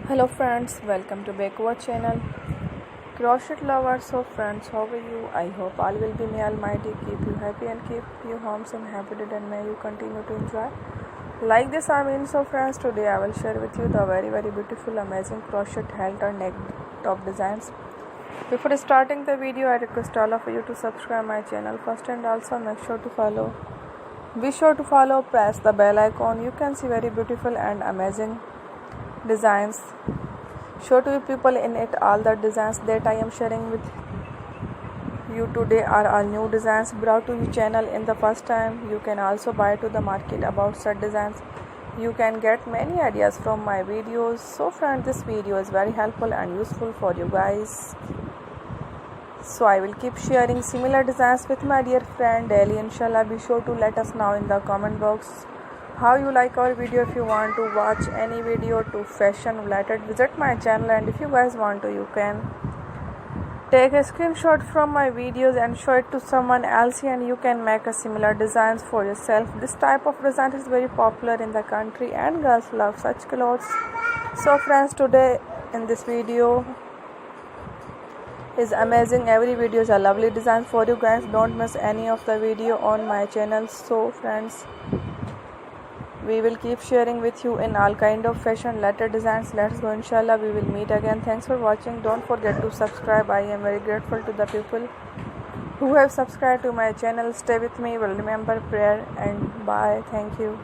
Hello friends, welcome to back our channel. Crochet lovers, so friends, how are you? I hope all will be may Almighty keep you happy and keep your homes in happy and may you continue to enjoy. Like this I mean, so friends, today I will share with you the very beautiful amazing crochet halterneck top designs. Before starting the video, I request all of you to subscribe my channel first and also make sure to follow. Be sure to follow, press the bell icon. You can see very beautiful and amazing designs. Show to you people in it. All the designs that I am sharing with you today are all new designs brought to your channel in the first time. You can also buy to the market about such designs. You can get many ideas from my videos. So friends, this video is very helpful and useful for you guys. So I will keep sharing similar designs with my dear friend daily, inshallah. Be sure to let us know in the comment box how you like our video. If you want to watch any video to fashion related, visit my channel, and if you guys want to, you can take a screenshot from my videos and show it to someone else, and you can make a similar designs for yourself. This type of design is very popular in the country and girls love such clothes. So friends, today in this video is amazing. Every video is a lovely design for you guys. Don't miss any of the video on my channel. So friends, we will keep sharing with you in all kind of fashion related designs. Let's go, inshallah. We will meet again. Thanks for watching. Don't forget to subscribe. I am very grateful to the people who have subscribed to my channel. Stay with me. Will remember prayer and bye. Thank you.